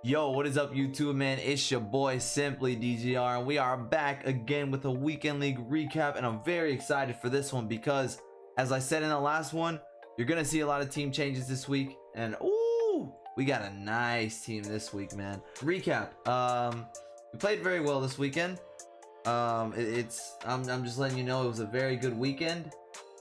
Yo, what is up YouTube, man? It's your boy Simply DGR, and we are back again with a weekend league recap, and I'm very excited for this one because, as I said in the last one, you're gonna see a lot of team changes this week, and ooh, we got a nice team this week, man. Recap. We played very well this weekend. I'm just letting you know it was a very good weekend.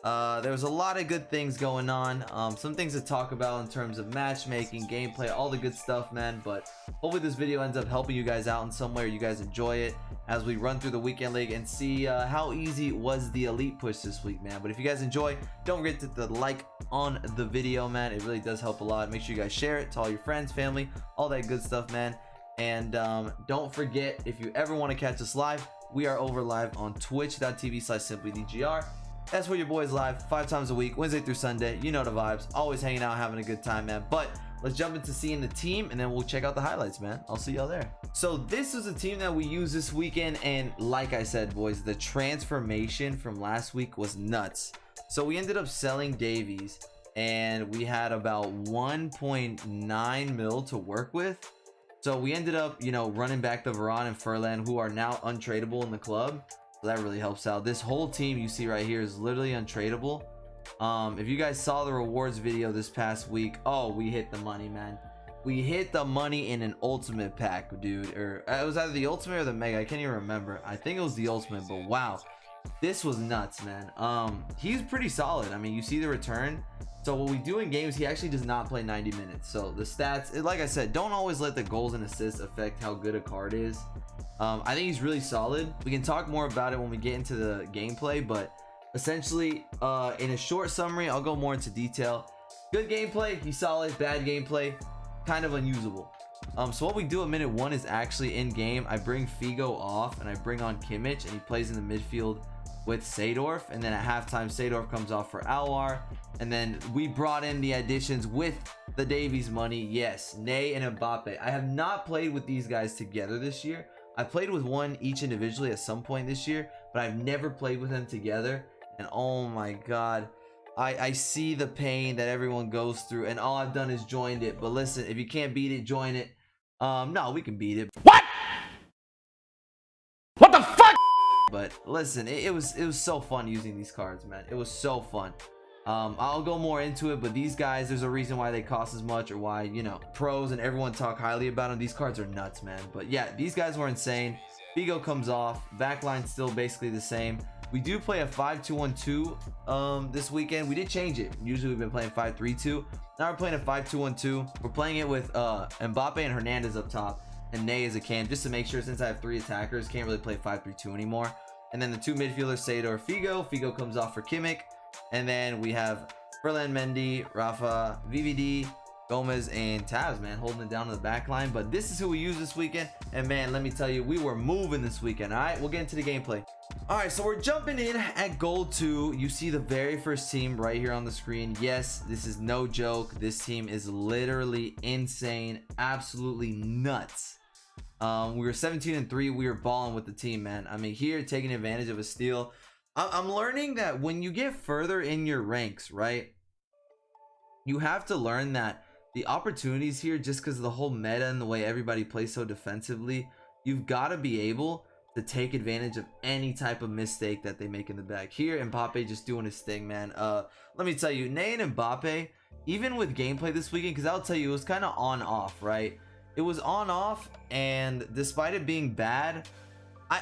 There was a lot of good things going on, some things to talk about in terms of matchmaking, gameplay, all the good stuff, man. But hopefully this video ends up helping you guys out in some way, or you guys enjoy it as we run through the weekend league and see how easy was the elite push this week, man. But if you guys enjoy, don't forget to hit the like on the video, man. It really does help a lot. Make sure you guys share it to all your friends, family, all that good stuff, man. And don't forget, if you ever want to catch us live, we are over live on twitch.tv/simplydgr. That's where your boys live 5 times a week, Wednesday through Sunday. You know the vibes, always hanging out, having a good time, man. But let's jump into seeing the team, and then we'll check out the highlights, man. I'll see y'all there. So this is a team that we used this weekend, and like I said, boys, the transformation from last week was nuts. So we ended up selling Davies, and we had about 1.9 mil to work with. So we ended up, running back the Varane and Furlan, who are now untradeable in the club. So that really helps out. This whole team you see right here is literally untradeable. If you guys saw the rewards video this past week, oh, we hit the money, man. We hit the money in an ultimate pack, dude. Or it was either the ultimate or the mega, I can't even remember. I think it was the ultimate, but wow, this was nuts, man. He's pretty solid. I mean, you see the return. So what we do in games, he actually does not play 90 minutes. So the stats, like I said, don't always let the goals and assists affect how good a card is. I think he's really solid. We can talk more about it when we get into the gameplay, but essentially, in a short summary, I'll go more into detail. Good gameplay, he's solid. Bad gameplay, kind of unusable. So what we do at minute 1 is actually in game, I bring Figo off and I bring on Kimmich, and he plays in the midfield with Seedorf, and then at halftime Seedorf comes off for Alwar, and then we brought in the additions with the Davies money. Yes, Ney and Mbappe. I have not played with these guys together this year. I played with one each individually at some point this year, but I've never played with them together, and oh my god, I see the pain that everyone goes through, and all I've done is joined it. But listen, if you can't beat it, join it. No, we can beat it. What the fuck? But listen, it was so fun using these cards, man. It was so fun. I'll go more into it, but these guys, there's a reason why they cost as much, or why, pros and everyone talk highly about them. These cards are nuts, man. But yeah, these guys were insane. Figo comes off, backline still basically the same. We do play a 5-2-1-2 this weekend. We did change it. Usually we've been playing 5-3-2. Now we're playing a 5-2-1-2. We're playing it with Mbappe and Hernandez up top, and Ney as a cam, just to make sure, since I have 3 attackers, can't really play 5-3-2 anymore. And then the 2 midfielders, Seydor, Figo. Figo comes off for Kimmich. And then we have Ferland, Mendy, Rafa, VVD, Gomez, and Tabs, man, holding it down to the back line. But this is who we use this weekend, and man, let me tell you, we were moving this weekend. All right, we'll get into the gameplay. All right, so we're jumping in at goal 2. You see the very first team right here on the screen. Yes, this is no joke. This team is literally insane, absolutely nuts. We were 17-3. We were balling with the team, man. I mean, here, taking advantage of a steal. I'm learning that when you get further in your ranks, right, you have to learn that the opportunities here, just because of the whole meta and the way everybody plays so defensively, you've got to be able to take advantage of any type of mistake that they make in the back. Here, Mbappe just doing his thing, man. Let me tell you, Ney and Mbappe, even with gameplay this weekend, because I'll tell you, it was kind of on-off, right? It was on-off, and despite it being bad,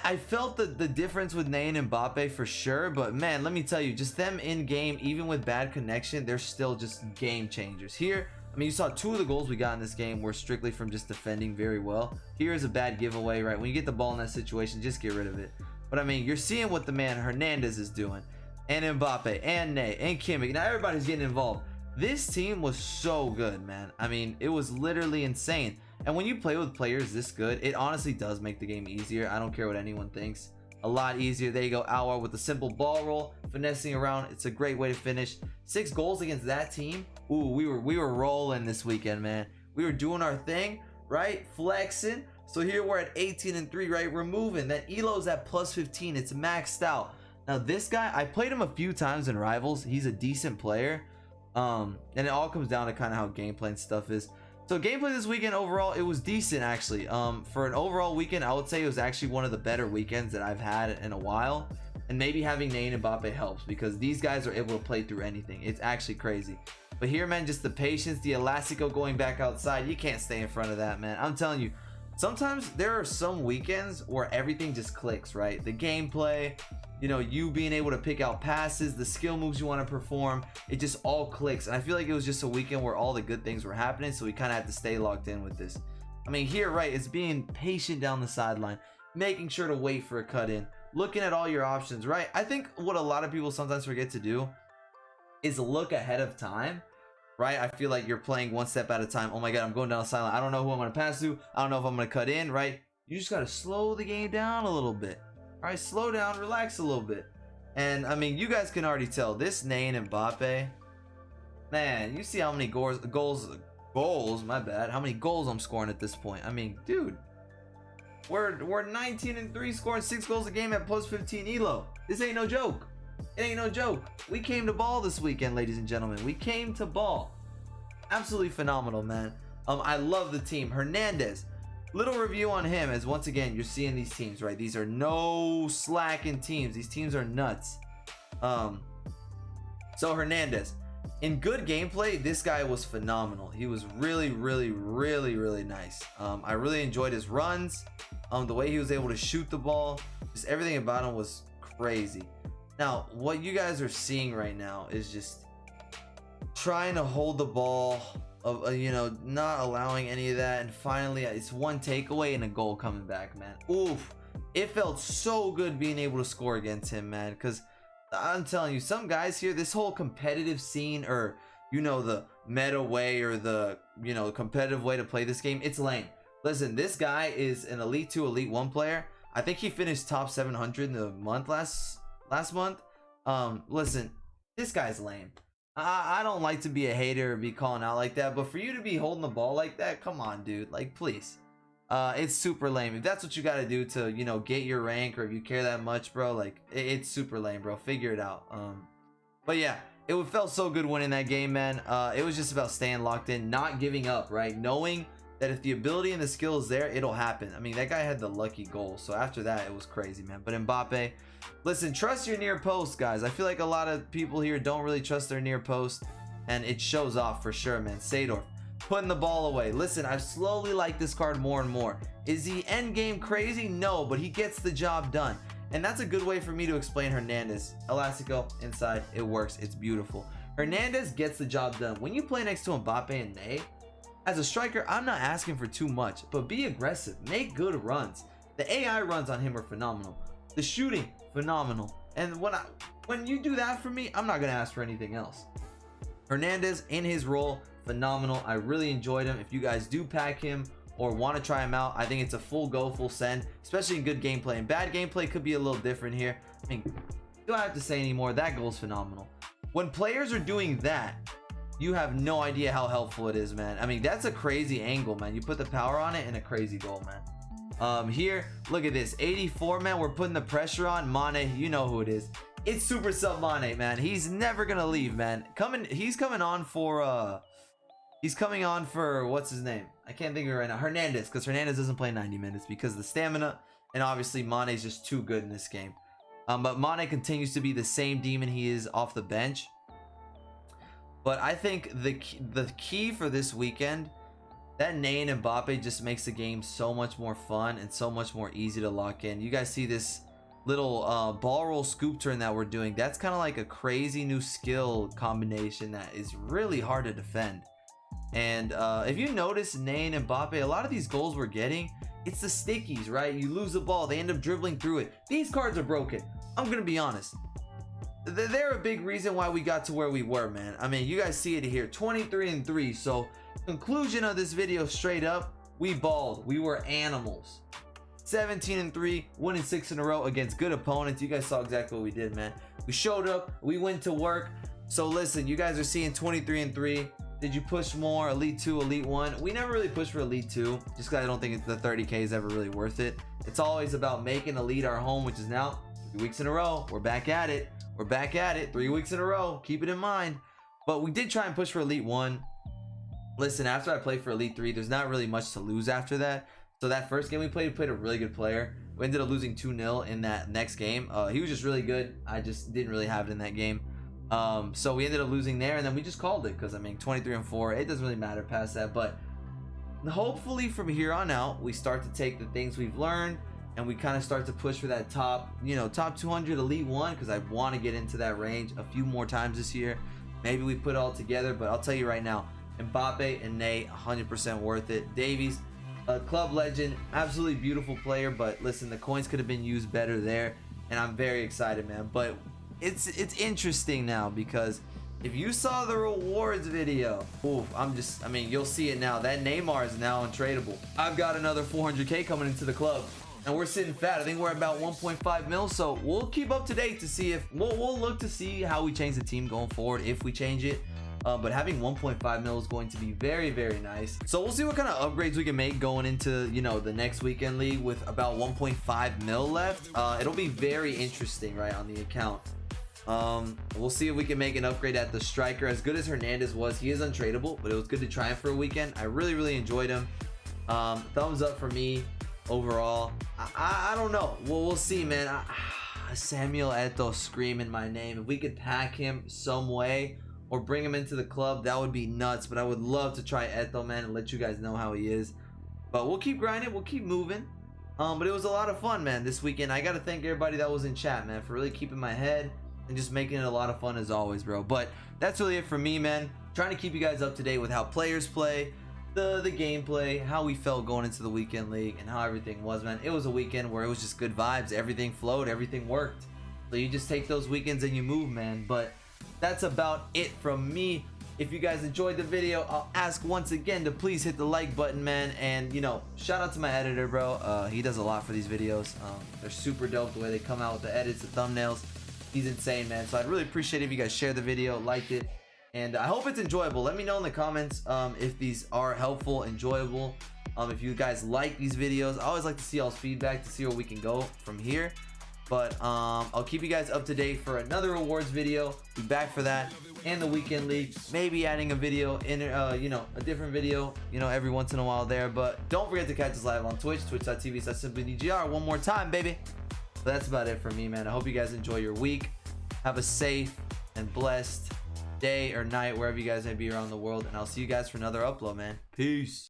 I felt the difference with Ney and Mbappe for sure. But man, let me tell you, just them in game, even with bad connection, they're still just game changers. Here, I mean, you saw 2 of the goals we got in this game were strictly from just defending very well. Here's a bad giveaway, right? When you get the ball in that situation, just get rid of it. But I mean, you're seeing what the man Hernandez is doing, and Mbappe, and Ney, and Kimmich. Now everybody's getting involved. This team was so good, man. I mean, it was literally insane. And when you play with players this good, it honestly does make the game easier. I don't care what anyone thinks. A lot easier. There you go, Alwar with a simple ball roll, finessing around. It's a great way to finish. 6 goals against that team. Ooh, we were rolling this weekend, man. We were doing our thing, right? Flexing. So here we're at 18-3, right? We're moving. That Elo's at +15. It's maxed out. Now this guy, I played him a few times in Rivals. He's a decent player. And it all comes down to kind of how gameplay and stuff is. So gameplay this weekend overall, it was decent actually. For an overall weekend, I would say it was actually one of the better weekends that I've had in a while. And maybe having Nane and Mbappe helps because these guys are able to play through anything. It's actually crazy. But here, man, just the patience, the Elastico going back outside. You can't stay in front of that, man. I'm telling you, sometimes there are some weekends where everything just clicks, right? The gameplay, you know, you being able to pick out passes, the skill moves you want to perform, it just all clicks. And I feel like it was just a weekend where all the good things were happening, so we kind of had to stay locked in with this. I mean, here, right, it's being patient down the sideline, making sure to wait for a cut in, looking at all your options, right? I think what a lot of people sometimes forget to do is look ahead of time, right? I feel like you're playing one step at a time. Oh my God, I'm going down the sideline. I don't know who I'm going to pass to. I don't know if I'm going to cut in, right? You just got to slow the game down a little bit. All right, slow down, relax a little bit. And I mean, you guys can already tell this Nane and Mbappe, man, you see how many goals, my bad, how many goals I'm scoring at this point. I mean, dude, we're 19-3, scoring 6 goals a game at plus 15 elo. This ain't no joke. It ain't no joke. We came to ball this weekend, ladies and gentlemen. We came to ball. Absolutely phenomenal, man. I love the team. Hernandez, little review on him, as once again you're seeing these teams, right? These are no slacking teams. These teams are nuts. So Hernandez, in good gameplay, this guy was phenomenal. He was really nice. I really enjoyed his runs, the way he was able to shoot the ball, just everything about him was crazy. Now what you guys are seeing right now is just trying to hold the ball, of you know, not allowing any of that, and finally it's one takeaway and a goal coming back, man. Oof, it felt so good being able to score against him, man, because I'm telling you, some guys here, this whole competitive scene, or you know, the meta way, or the, you know, competitive way to play this game, it's lame. Listen, this guy is an Elite 2, Elite 1 player. I think he finished top 700 in the month last month. Listen, this guy's lame. I don't like to be a hater or be calling out like that, but for you to be holding the ball like that, come on, dude, like, please. It's super lame. If that's what you got to do to, you know, get your rank, or if you care that much, bro, like, it's super lame, bro. Figure it out. But yeah, it felt so good winning that game, man. It was just about staying locked in, not giving up, right? Knowing that if the ability and the skill is there, it'll happen. I mean, that guy had the lucky goal, so after that, it was crazy, man. But Mbappe, listen, trust your near post, guys. I feel like a lot of people here don't really trust their near post, and it shows off for sure, man. Seedorf putting the ball away. Listen, I've slowly liked this card more and more. Is he end game crazy? No, but he gets the job done, and that's a good way for me to explain Hernandez. Elastico inside, it works, it's beautiful. Hernandez gets the job done. When you play next to Mbappe and Ney, as a striker, I'm not asking for too much, but be aggressive, make good runs. The AI runs on him are phenomenal, the shooting phenomenal, and when you do that for me, I'm not gonna ask for anything else. Hernandez in his role, phenomenal. I really enjoyed him. If you guys do pack him or want to try him out, I think it's a full go, full send, especially in good gameplay. And bad gameplay could be a little different here. I mean, do I have to say anymore? That goal's phenomenal. When players are doing that, you have no idea how helpful it is, man. I mean, that's a crazy angle, man. You put the power on it and a crazy goal, man. Here, look at this, 84, man. We're putting the pressure on Mane. You know who it is. It's Super Sub Mane, man. He's never gonna leave, man. He's coming on for what's his name? I can't think of it right now. Hernandez, because Hernandez doesn't play 90 minutes because of the stamina, and obviously Mane's just too good in this game. But Mane continues to be the same demon he is off the bench. But I think the key for this weekend, that Ney and Mbappe just makes the game so much more fun and so much more easy to lock in. You guys see this little ball roll scoop turn that we're doing? That's kind of like a crazy new skill combination that is really hard to defend. And if you notice, Ney and Mbappe, a lot of these goals we're getting, it's the stickies, right? You lose the ball, they end up dribbling through it. These cards are broken. I'm gonna be honest. They're a big reason why we got to where we were, man. I mean, you guys see it here, 23-3. So conclusion of this video, straight up, we balled. We were animals. 17-3, winning 6 in a row against good opponents. You guys saw exactly what we did, man. We showed up, we went to work. So listen, you guys are seeing 23-3. Did you push more? Elite 2, Elite 1? We never really pushed for Elite 2, just because I don't think the 30k is ever really worth it. It's always about making Elite our home, which is now 3 weeks in a row. We're back at it. We're back at it 3 weeks in a row. Keep it in mind. But we did try and push for Elite 1. listen, after I played for Elite 3, there's not really much to lose after that. So that first game we played a really good player. We ended up losing 2-0 in that next game. He was just really good. I just didn't really have it in that game. So we ended up losing there, and then we just called it because, I mean, 23-4, it doesn't really matter past that. But hopefully from here on out, we start to take the things we've learned and we kind of start to push for that top 200 Elite 1, because I want to get into that range a few more times this year. Maybe we put it all together, but I'll tell you right now, Mbappe and Ney, 100% worth it. Davies, a club legend, absolutely beautiful player, but listen, the coins could have been used better there, and I'm very excited, man. But it's interesting now, because if you saw the rewards video, I mean, you'll see it now. That Neymar is now untradeable. I've got another 400k coming into the club, and we're sitting fat. I think we're at about 1.5 mil, so we'll keep up to date to see if we'll look to see how we change the team going forward, if we change it. But having 1.5 mil is going to be very, very nice. So we'll see what kind of upgrades we can make going into, the next weekend league with about 1.5 mil left. It'll be very interesting, right, on the account. We'll see if we can make an upgrade at the striker. As good as Hernandez was, he is untradeable, but it was good to try him for a weekend. I really, really enjoyed him. Thumbs up for me overall. I don't know. We'll see, man. Samuel Eto'o screaming my name. If we could pack him some way or bring him into the club, that would be nuts. But I would love to try Eto'o, man, and let you guys know how he is. But we'll keep grinding. We'll keep moving. But it was a lot of fun, man, this weekend. I got to thank everybody that was in chat, man, for really keeping my head and just making it a lot of fun as always, bro. But that's really it for me, man. Trying to keep you guys up to date with how players play, the gameplay, how we felt going into the weekend league, and how everything was, man. It was a weekend where it was just good vibes. Everything flowed. Everything worked. So you just take those weekends and you move, man. But that's about it from me. If you guys enjoyed the video, I'll ask once again to please hit the like button, man. And shout out to my editor, bro. He does a lot for these videos. They're super dope the way they come out with the edits, the thumbnails. He's insane, man. So I'd really appreciate it if you guys share the video, like it, and I hope it's enjoyable. Let me know in the comments if these are helpful, enjoyable. If you guys like these videos, I always like to see y'all's feedback to see where we can go from here. But I'll keep you guys up to date for another rewards video. Be back for that and the weekend league. Maybe adding a video in a different video, every once in a while there. But don't forget to catch us live on Twitch, twitch.tv/simplydgr. One more time, baby. But that's about it for me, man. I hope you guys enjoy your week. Have a safe and blessed day or night wherever you guys may be around the world, and I'll see you guys for another upload, man. Peace.